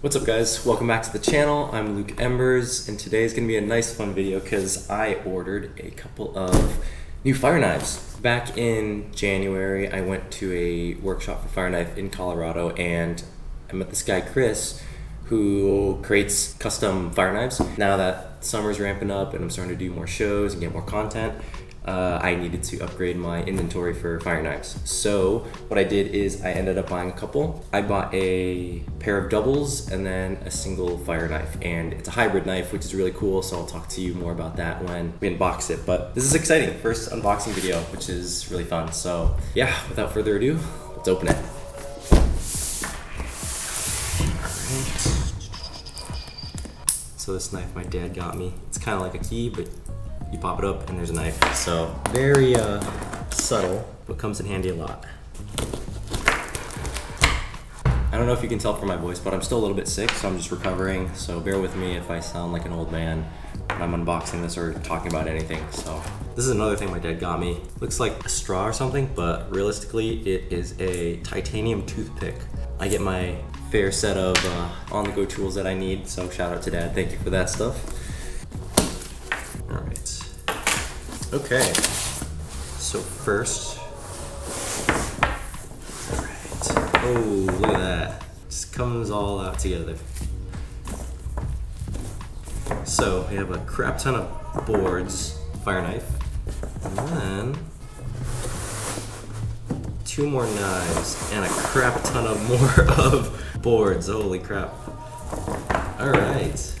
What's up guys, welcome back to the channel. I'm Luke Embers and today's gonna be a nice fun video because I ordered a couple of new fire knives. Back in January, I went to a workshop for fire knife in Colorado and I met this guy Chris who creates custom fire knives. Now that summer's ramping up and I'm starting to do more shows and get more content, I needed to upgrade my inventory for fire knives. So what I did is I ended up buying a couple. I bought a pair of doubles and then a single fire knife, and it's a hybrid knife, which is really cool. So I'll talk to you more about that when we unbox it. But this is exciting, first unboxing video, which is really fun. So yeah, without further ado, let's open it. So this knife my dad got me. It's kind of like a key, but you pop it up and there's a knife. So very subtle, but comes in handy a lot. I don't know if you can tell from my voice, but I'm still a little bit sick, so I'm just recovering. So bear with me if I sound like an old man when I'm unboxing this or talking about anything. So this is another thing my dad got me. Looks like a straw or something, but realistically it is a titanium toothpick. I get my fair set of on-the-go tools that I need, so shout out to Dad, thank you for that stuff. All right. Okay, so first, all right. Oh, look at that. Just comes all out together. So we have a crap ton of boards, fire knife, and then 2 more knives and a crap ton of more of boards. Holy crap. All right,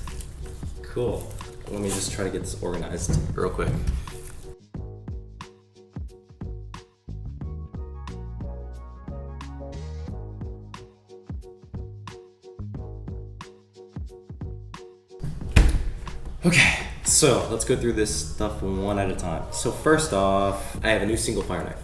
cool. Let me just try to get this organized real quick. Okay, so let's go through this stuff one at a time. So first off, I have a new single fire knife.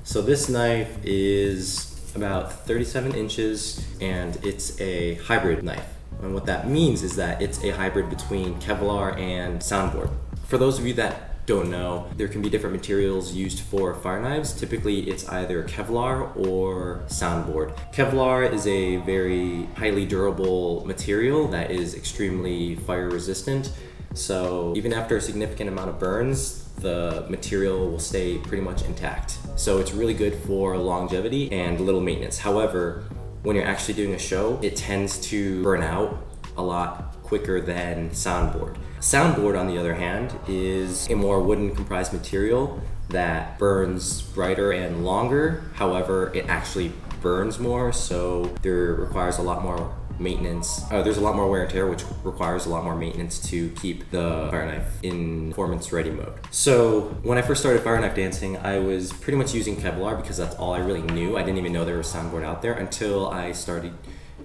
So this knife is about 37 inches and it's a hybrid knife. And what that means is that it's a hybrid between Kevlar and soundboard. For those of you that don't know, there can be different materials used for fire knives. Typically it's either Kevlar or soundboard. Kevlar is a very highly durable material that is extremely fire resistant. So even after a significant amount of burns, the material will stay pretty much intact. So it's really good for longevity and little maintenance. However, when you're actually doing a show, it tends to burn out a lot quicker than soundboard. Soundboard, on the other hand, is a more wooden comprised material that burns brighter and longer. However, it actually burns more, so there requires a lot more maintenance. There's a lot more wear and tear, which requires a lot more maintenance to keep the fire knife in performance ready mode. So when I first started fire knife dancing, I was pretty much using Kevlar because that's all I really knew. I didn't even know there was soundboard out there until I started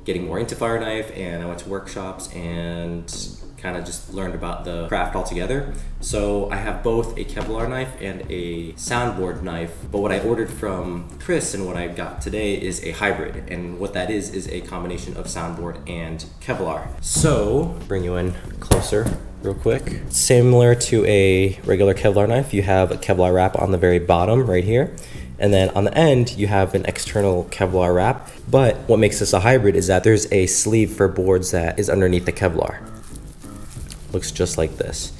getting more into fire knife and I went to workshops and kind of just learned about the craft altogether. So I have both a Kevlar knife and a soundboard knife, but what I ordered from Chris and what I got today is a hybrid, and what that is a combination of soundboard and Kevlar. So bring you in closer real quick. Similar to a regular Kevlar knife, you have a Kevlar wrap on the very bottom right here. And then on the end, you have an external Kevlar wrap. But what makes this a hybrid is that there's a sleeve for boards that is underneath the Kevlar. Looks just like this.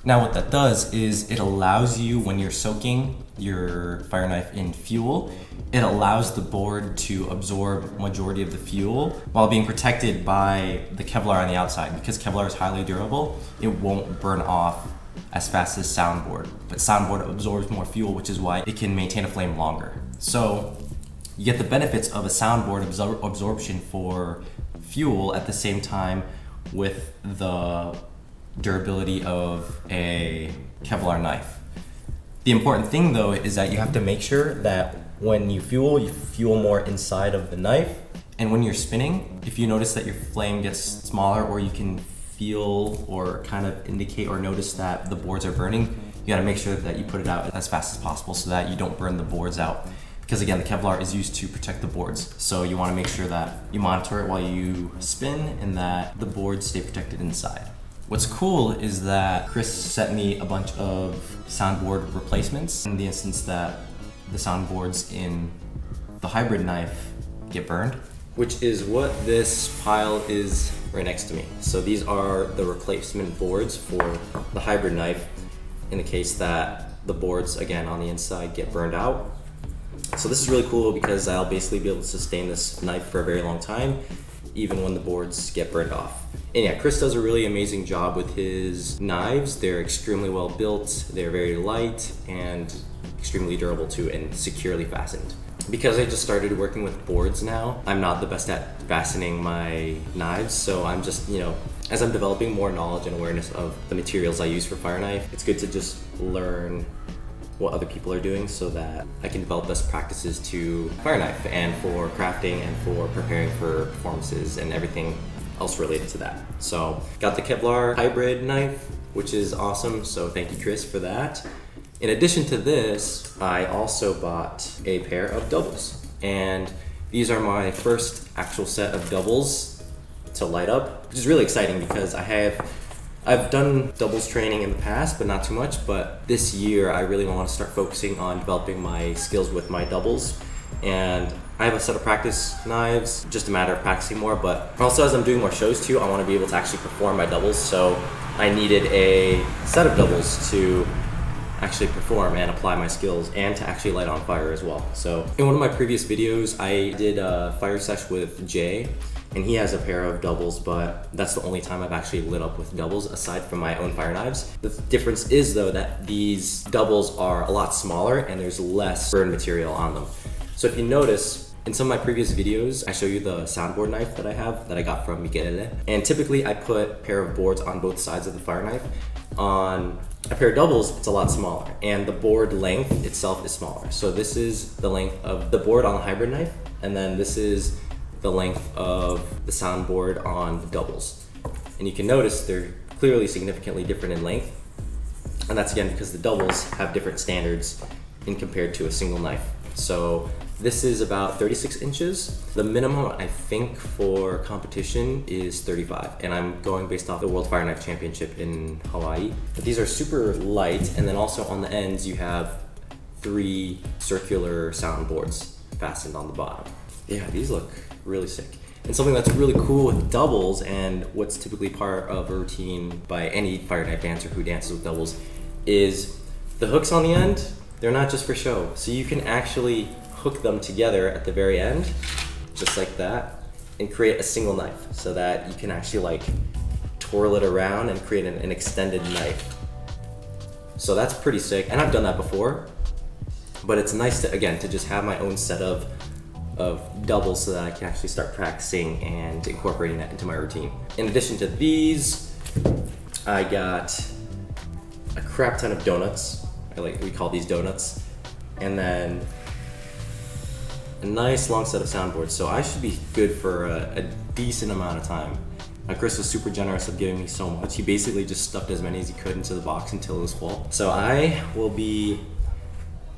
Now what that does is it allows you, when you're soaking your fire knife in fuel, it allows the board to absorb majority of the fuel while being protected by the Kevlar on the outside. Because Kevlar is highly durable, it won't burn off as fast as soundboard. But soundboard absorbs more fuel, which is why it can maintain a flame longer. So you get the benefits of a soundboard absorption for fuel at the same time with the durability of a Kevlar knife. The important thing though is that you have to make sure that when you fuel more inside of the knife, and when you're spinning, if you notice that your flame gets smaller or you can feel or kind of indicate or notice that the boards are burning, you gotta make sure that you put it out as fast as possible so that you don't burn the boards out. Because again, the Kevlar is used to protect the boards. So you wanna make sure that you monitor it while you spin and that the boards stay protected inside. What's cool is that Chris sent me a bunch of soundboard replacements in the instance that the soundboards in the hybrid knife get burned. which is what this pile is right next to me. So these are the replacement boards for the hybrid knife in the case that the boards, again, on the inside get burned out. So this is really cool because I'll basically be able to sustain this knife for a very long time, even when the boards get burned off. And yeah, Chris does a really amazing job with his knives. They're extremely well built, they're very light, and extremely durable too, and securely fastened. Because I just started working with boards now, I'm not the best at fastening my knives, so I'm just, as I'm developing more knowledge and awareness of the materials I use for fire knife, it's good to just learn what other people are doing so that I can develop best practices to fire knife and for crafting and for preparing for performances and everything else related to that. So got the Kevlar hybrid knife, which is awesome, so thank you, Chris, for that. In addition to this, I also bought a pair of doubles, and these are my first actual set of doubles to light up, which is really exciting because I've done doubles training in the past, but not too much. But this year, I really want to start focusing on developing my skills with my doubles. And I have a set of practice knives, just a matter of practicing more. But also, as I'm doing more shows too, I want to be able to actually perform my doubles. So I needed a set of doubles to actually perform and apply my skills and to actually light on fire as well. So in one of my previous videos, I did a fire sesh with Jay, and he has a pair of doubles, but that's the only time I've actually lit up with doubles aside from my own fire knives. The difference is though that these doubles are a lot smaller and there's less burn material on them. So if you notice, in some of my previous videos, I show you the soundboard knife that I have that I got from Michele. And typically I put a pair of boards on both sides of the fire knife. On a pair of doubles, it's a lot smaller, and the board length itself is smaller. So this is the length of the board on the hybrid knife, and then this is the length of the soundboard on the doubles. And you can notice they're clearly significantly different in length, and that's again because the doubles have different standards in compared to a single knife. So this is about 36 inches. The minimum I think for competition is 35, and I'm going based off the World Fire Knife Championship in Hawaii. But these are super light, and then also on the ends you have 3 circular soundboards fastened on the bottom. Yeah, these look really sick. And something that's really cool with doubles, and what's typically part of a routine by any fire knife dancer who dances with doubles, is the hooks on the end, they're not just for show. So you can actually hook them together at the very end, just like that, and create a single knife so that you can actually like twirl it around and create an extended knife. So that's pretty sick, and I've done that before, but it's nice to, again, to just have my own set of doubles so that I can actually start practicing and incorporating that into my routine. In addition to these, I got a crap ton of donuts. We call these donuts. And then a nice long set of soundboards. So I should be good for a decent amount of time. Chris was super generous of giving me so much. He basically just stuffed as many as he could into the box until it was full. So I will be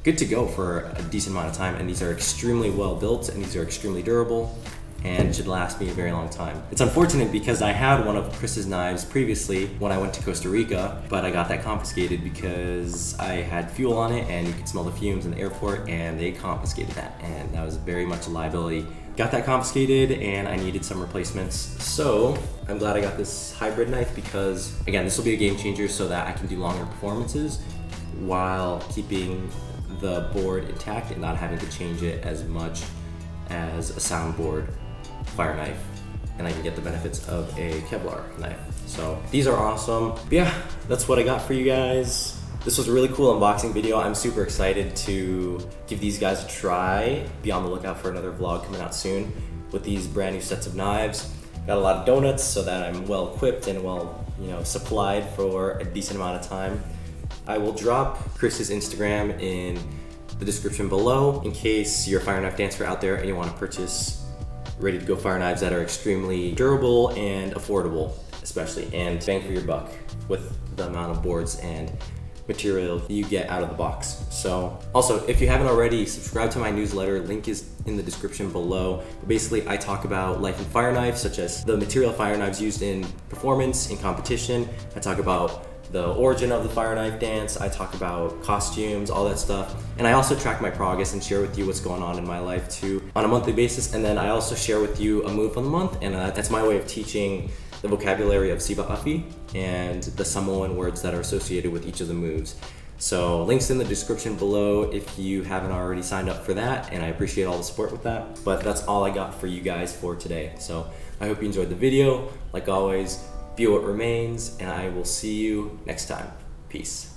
good to go for a decent amount of time, and these are extremely well built, and these are extremely durable, and should last me a very long time. It's unfortunate because I had one of Chris's knives previously when I went to Costa Rica, but I got that confiscated because I had fuel on it and you could smell the fumes in the airport, and they confiscated that, and that was very much a liability. Got that confiscated and I needed some replacements. So I'm glad I got this hybrid knife because, again, this will be a game changer so that I can do longer performances while keeping the board intact and not having to change it as much as a soundboard fire knife, and I can get the benefits of a Kevlar knife. So these are awesome. But yeah, that's what I got for you guys. This was a really cool unboxing video. I'm super excited to give these guys a try. Be on the lookout for another vlog coming out soon with these brand new sets of knives. Got a lot of donuts so that I'm well equipped and well, supplied for a decent amount of time. I will drop Chris's Instagram in the description below in case you're a fire knife dancer out there and you want to purchase ready to go fire knives that are extremely durable and affordable, especially, and bang for your buck with the amount of boards and material you get out of the box. So also, if you haven't already, subscribe to my newsletter. Link is in the description below. But basically, I talk about life in fire knives, such as the material fire knives used in performance, in competition. I talk about the origin of the fire knife dance. I talk about costumes, all that stuff. And I also track my progress and share with you what's going on in my life too on a monthly basis. And then I also share with you a move of the month, and that's my way of teaching the vocabulary of sivaafi and the Samoan words that are associated with each of the moves. So links in the description below if you haven't already signed up for that, and I appreciate all the support with that. But that's all I got for you guys for today. So I hope you enjoyed the video. Like always, feel what remains, and I will see you next time. Peace.